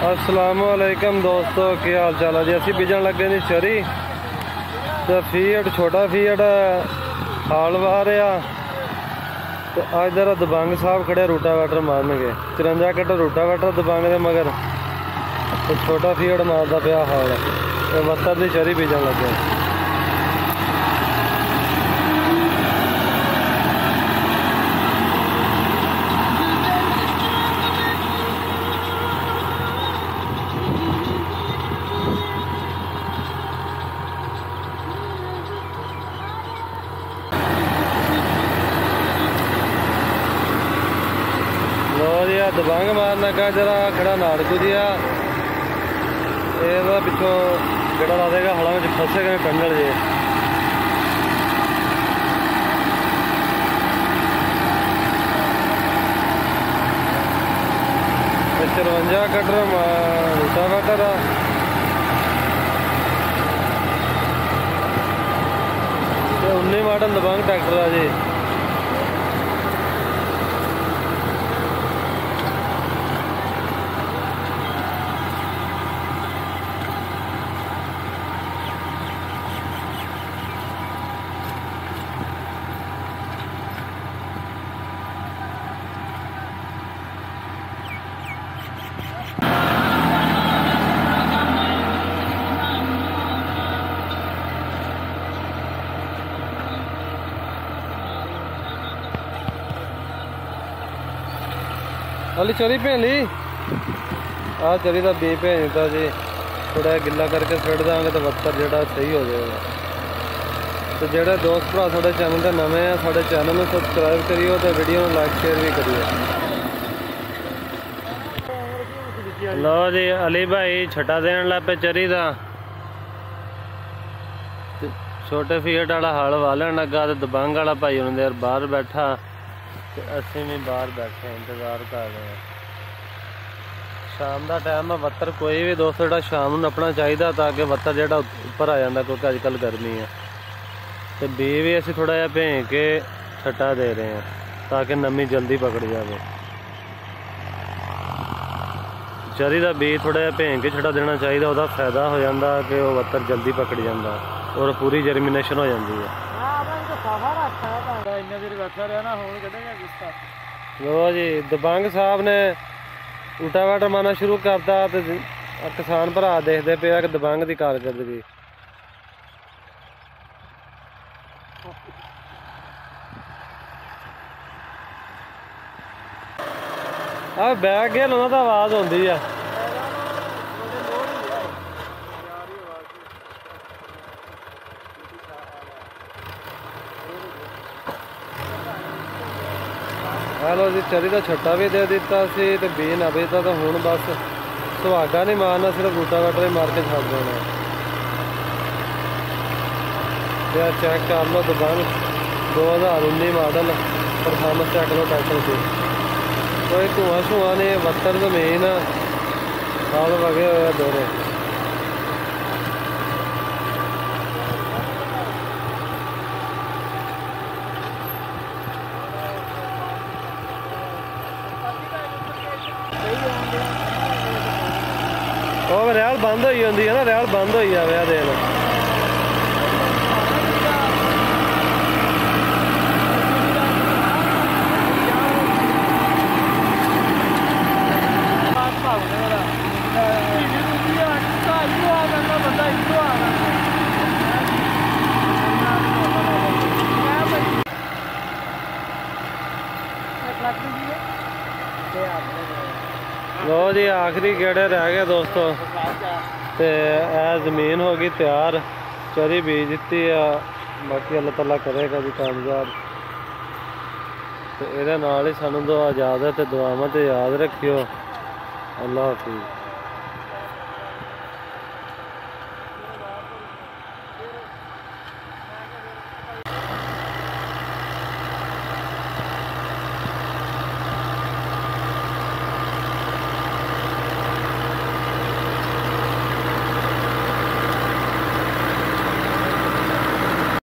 अस्सलामुअलैकुम दोस्तों, क्या हाल चाल है जी। असी बीजन लगे जी चरी तो फीड छोटा फीड हाल वाह रहा। तो अज जरा दबंग साहब खड़े रूटावेटर मारनगे 54 कट्टा रूटावेटर दबंग दे मगर तो छोटा फीड मारदा पिया हाल तो वत्तर की चरी बीजन लगे। दबंग मारना का जरा खड़ा नाड़कू दिया पिछों गड़ा ला देगा हड़ा में फसेगा कंडल जे। चरवंजा कटर रूटावेटर आ 19 मॉडल दबंग ट्रैक्टर आ जी। हाली चरी भेली आ चरी का बी भेज दिता जी। थोड़ा गिला करके फिट देंगे तो वत्तर जो सही हो जाएगा। तो जोड़े दोस्त भरा साढ़े चैनल के नवे हैं साढ़े चैनल में सबसक्राइब करियो तो वीडियो में लाइक शेयर भी करिए। लो जी अली भाई छटा देन लग पे चरी का छोटे फीट वाला हल वालन लगा तो दबंग वाला भाई उन्हें देर बाहर बैठा तो असी भी बाहर बैठे इंतजार कर रहे हैं। शाम का टाइम है वत्तर कोई भी दोस्त जो शाम को नपना चाहिए ताकि वत्तर जो उपर आ जाता क्योंकि अजकल गर्मी है। तो बी भी असी थोड़ा जहा भें के छट्टा दे रहे हैं ताकि नमी जल्दी पकड़ जाए। चरी का बी थोड़ा जहा भें के छट्टा देना चाहिए, वह फायदा हो जाता कि वह वत्तर जल्दी पकड़ जाता और पूरी जर्मीनेशन हो जाती है। लो जी दबंग साहब ने रूटावेटर मारना शुरू करता तो किसान भरा देखते पे कि दबंग की कारकरदगी। बैग गेल उन्होंने तो आवाज आती है। हेलो जी चरी का छट्टा भी दे दिता सी तो बी ना भेजता तो हूँ बस सुहागा नहीं मारना सिर्फ रूटावेटर ही मार के छड़ देना। चेक कर लो दबंग 2019 मॉडल परफॉर्मेंस चेक लो ट्रैक्टर की कोई धुआं शुआ नहीं वत्तर जमीन साल लगे हुए दोरे। रैल बंद हो जाती है ना, रैल बंद हो जाए देन लो जी आखिरी गेड़े रह गए दोस्तों तो यह जमीन हो गई तैयार। चरी बीज दी है बाकी अल्लाह ताला करेगा जी कामयाब। तो ये ही सानू दुआ इजाजत दुआवां ते याद रखियो। अल्लाह हाफिज़।